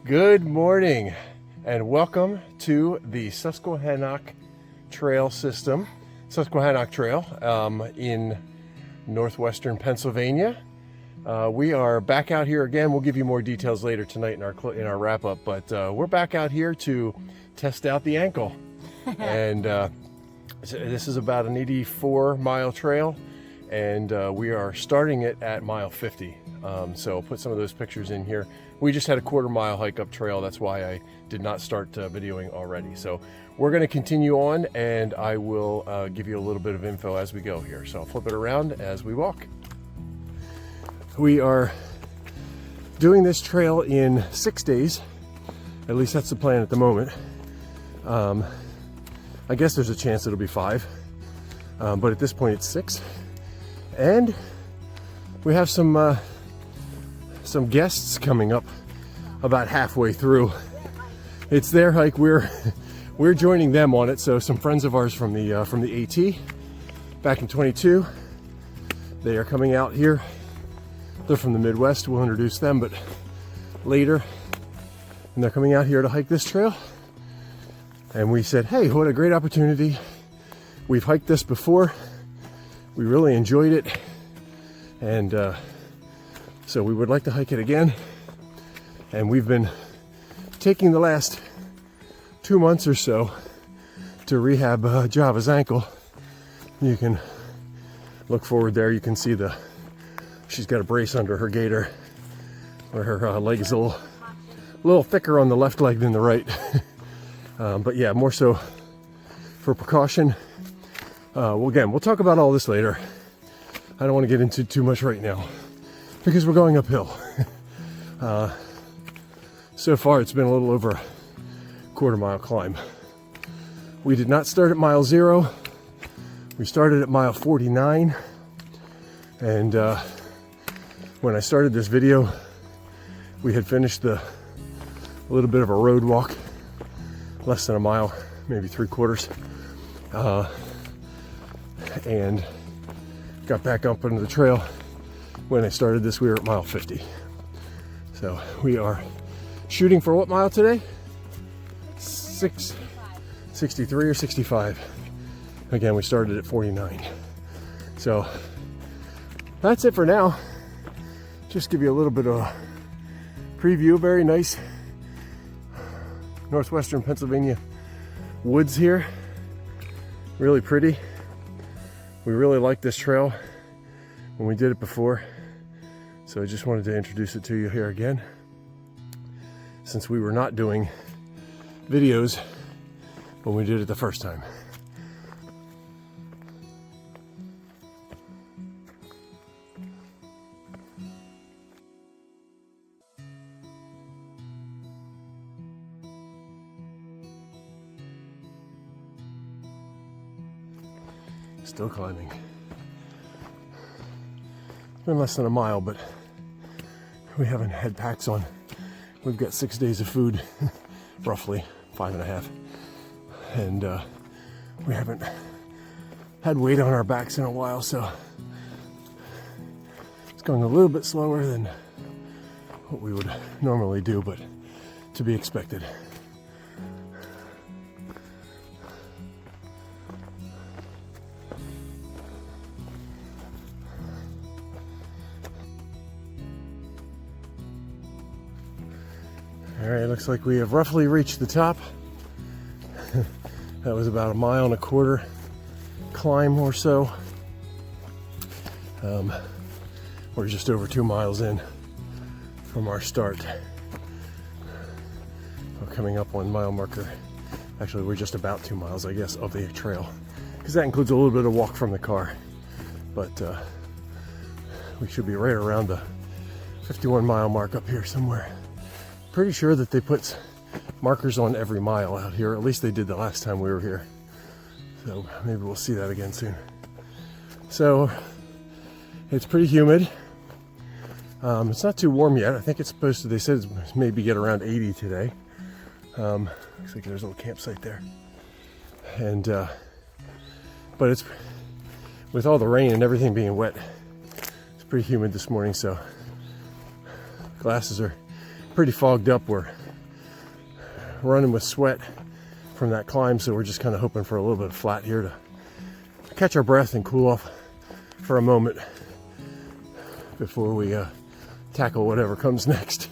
Good morning and welcome to the Susquehannock Trail system, Susquehannock Trail in northwestern Pennsylvania. We are back out here again. We'll give you more details later tonight in our wrap up, but we're back out here to test out the ankle. And this is about an 84-mile trail, and we are starting it at mile 50. So I'll put some of those pictures in here. We just had a quarter-mile hike up trail. That's why I did not start videoing already. So we're going to continue on, and I will give you a little bit of info as we go here. So I'll flip it around as we walk. We are doing this trail in 6 days. At least that's the plan at the moment. I guess there's a chance it'll be 5, but at this point it's 6. And we have some guests coming up about halfway through. It's their hike. We're joining them on it. So some friends of ours from the AT back in 22. They are coming out here. They're from the Midwest. We'll introduce them, but later. And they're coming out here to hike this trail. And we said, hey, what a great opportunity. We've hiked this before. We really enjoyed it. And so we would like to hike it again. And we've been taking the last 2 months or so to rehab Java's ankle. You can look forward there. You can see she's got a brace under her gaiter where her leg is a little thicker on the left leg than the right. But yeah, more so for precaution. We'll talk about all this later. I don't want to get into too much right now because we're going uphill. So far it's been a little over a quarter-mile climb. We did not start at mile 0. We started at mile 49. And when I started this video, we had finished a little bit of a road walk, less than a mile, maybe 3/4, and got back up into the trail. When I started this, we were at mile 50. So we are shooting for what mile today? 63 or 65. Again, we started at 49. So that's it for now. Just give you a little bit of a preview. Very nice northwestern Pennsylvania woods here. Really pretty. We really like this trail when we did it before. So I just wanted to introduce it to you here again, since we were not doing videos when we did it the first time. Still climbing. It's been less than a mile, but we haven't had packs on. We've got 6 days of food, roughly 5.5, and we haven't had weight on our backs in a while, so it's going a little bit slower than what we would normally do, but to be expected. All right, looks like we have roughly reached the top. That was about 1.25 miles climb or so. We're just over 2 miles in from our start. We're coming up on mile marker. Actually, we're just about 2 miles, I guess, of the trail, because that includes a little bit of walk from the car. But we should be right around the 51-mile mark up here somewhere. Pretty sure that they put markers on every mile out here. At least they did the last time we were here. So maybe we'll see that again soon. So it's pretty humid. It's not too warm yet. I think it's supposed to, they said it's maybe get around 80 today. Looks like there's a little campsite there. And, but it's, with all the rain and everything being wet, it's pretty humid this morning, so glasses are pretty fogged up where running with sweat from that climb, so we're just kind of hoping for a little bit of flat here to catch our breath and cool off for a moment before we tackle whatever comes next.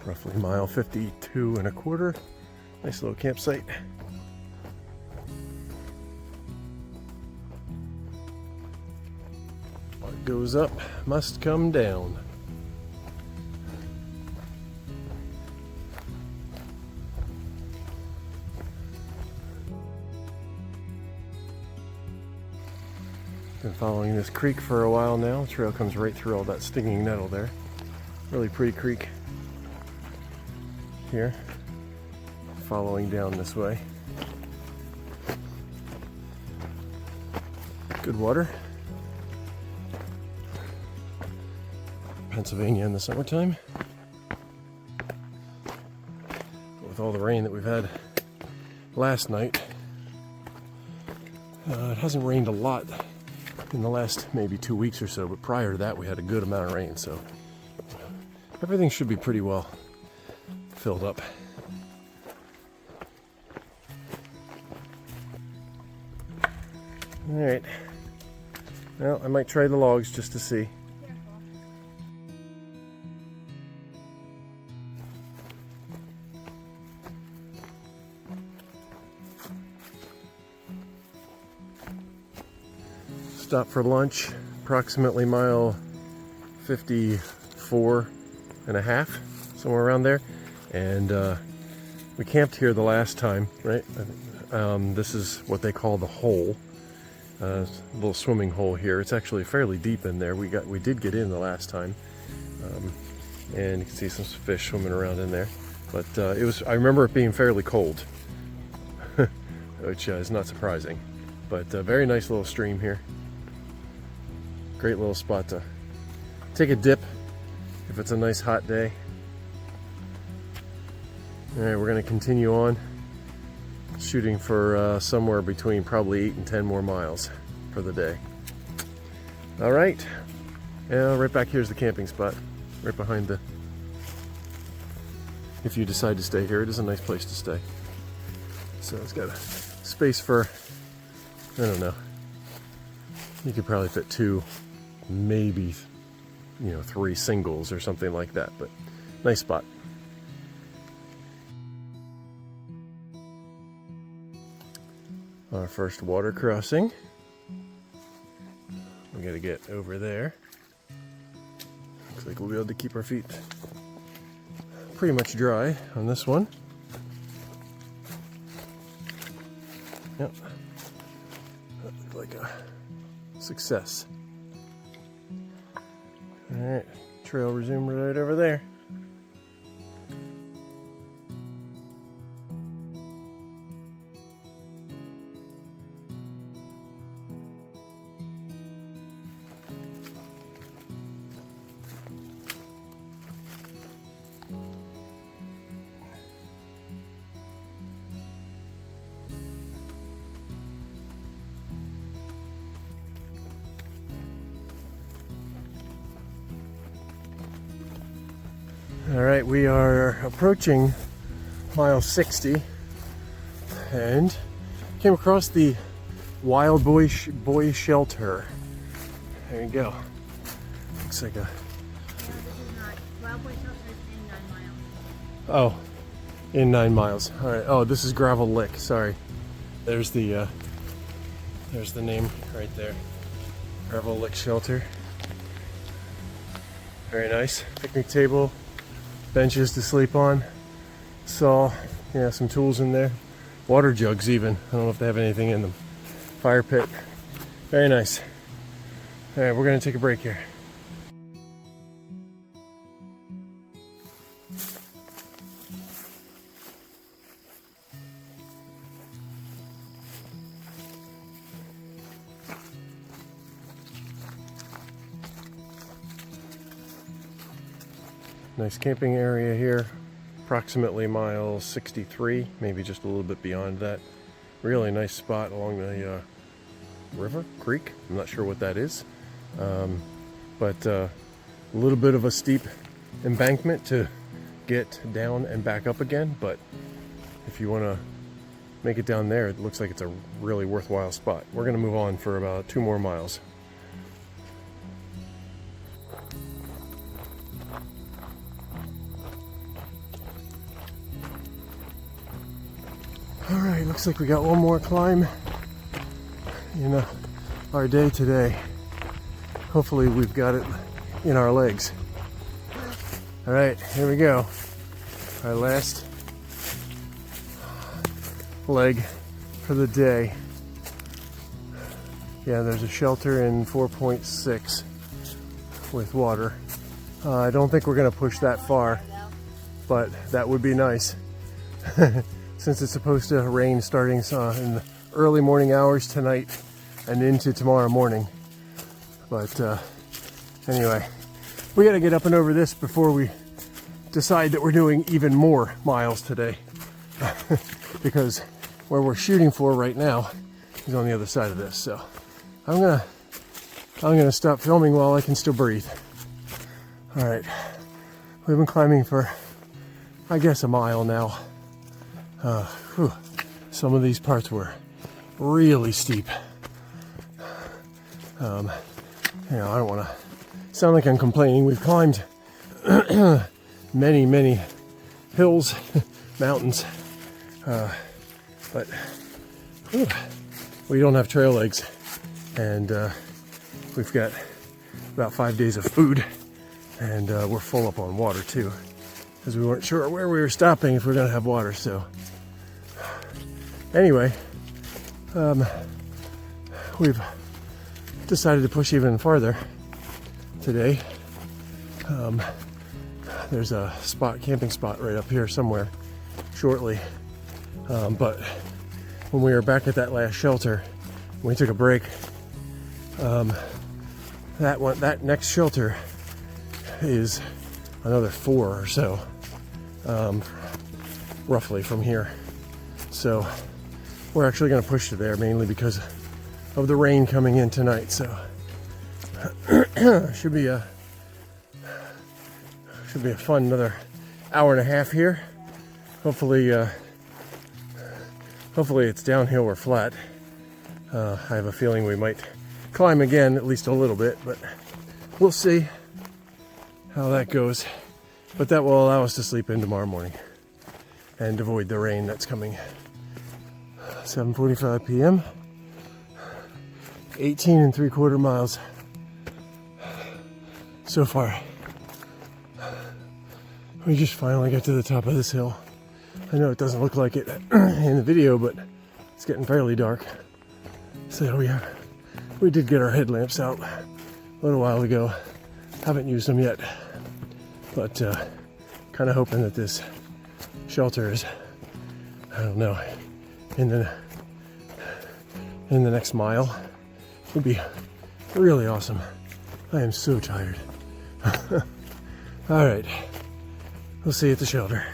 Roughly mile 52 and a quarter. Nice little campsite. What goes up must come down. Been following this creek for a while now. The trail comes right through all that stinging nettle there. Really pretty creek here. Following down this way. Good water. Pennsylvania in the summertime. With all the rain that we've had last night, it hasn't rained a lot in the last maybe 2 weeks or so, but prior to that we had a good amount of rain, so everything should be pretty well filled up. All right. Well, I might try the logs just to see. Stop for lunch, approximately mile 54 and a half, somewhere around there. And we camped here the last time, right? This is what they call the hole. A little swimming hole here. It's actually fairly deep in there. We did get in the last time, and you can see some fish swimming around in there. But I remember it being fairly cold, which is not surprising. But very nice little stream here. Great little spot to take a dip if it's a nice hot day. All right, we're going to continue on, shooting for somewhere between probably 8 and 10 more miles for the day. All right, right back here's the camping spot, right behind the, if you decide to stay here, it is a nice place to stay. So it's got a space for, I don't know, you could probably fit 2, maybe, 3 singles or something like that, but nice spot. Our first water crossing. We gotta get over there. Looks like we'll be able to keep our feet pretty much dry on this one. Yep. That looked like a success. Alright, trail resumed right over there. All right, we are approaching mile 60 and came across the Wild Boy Shelter. There you go. Looks like a... Wild Boy Shelter is in 9 miles. Oh, in 9 miles. All right. Oh, this is Gravel Lick. Sorry. There's the name right there. Gravel Lick Shelter. Very nice. Picnic table. Benches to sleep on, saw, yeah, some tools in there, water jugs even, I don't know if they have anything in them, fire pit, very nice. All right, we're going to take a break here. Nice camping area here, approximately mile 63, maybe just a little bit beyond that. Really nice spot along the river, creek. I'm not sure what that is. But a little bit of a steep embankment to get down and back up again. But if you want to make it down there, it looks like it's a really worthwhile spot. We're going to move on for about 2 more miles. All right, looks like we got one more climb in our day today. Hopefully we've got it in our legs. All right, here we go. Our last leg for the day. Yeah, there's a shelter in 4.6 with water. I don't think we're gonna push that far, but that would be nice. Since it's supposed to rain starting in the early morning hours tonight and into tomorrow morning. But anyway, we gotta get up and over this before we decide that we're doing even more miles today. Because where we're shooting for right now is on the other side of this. So I'm gonna stop filming while I can still breathe. All right, we've been climbing for, I guess, a mile now. Some of these parts were really steep. I don't want to sound like I'm complaining. We've climbed many hills, mountains, but we don't have trail legs, and we've got about 5 days of food, and we're full up on water too, because we weren't sure where we were stopping if we were going to have water. So anyway, we've decided to push even farther today. There's a camping spot right up here somewhere shortly. But when we were back at that last shelter, we took a break. That next shelter is another 4 or so, roughly from here. So we're actually going to push to there mainly because of the rain coming in tonight. So should be a fun another hour and a half here. Hopefully it's downhill or flat. I have a feeling we might climb again, at least a little bit, but we'll see how that goes. But that will allow us to sleep in tomorrow morning and avoid the rain that's coming. 7:45 p.m. 18 3/4 miles so far. We just finally got to the top of this hill. I know it doesn't look like it in the video, but it's getting fairly dark. So we did get our headlamps out a little while ago. Haven't used them yet, but kind of hoping that this shelter is, I don't know, in the next mile. Would be really awesome. I am so tired. All right, we'll see you at the shelter.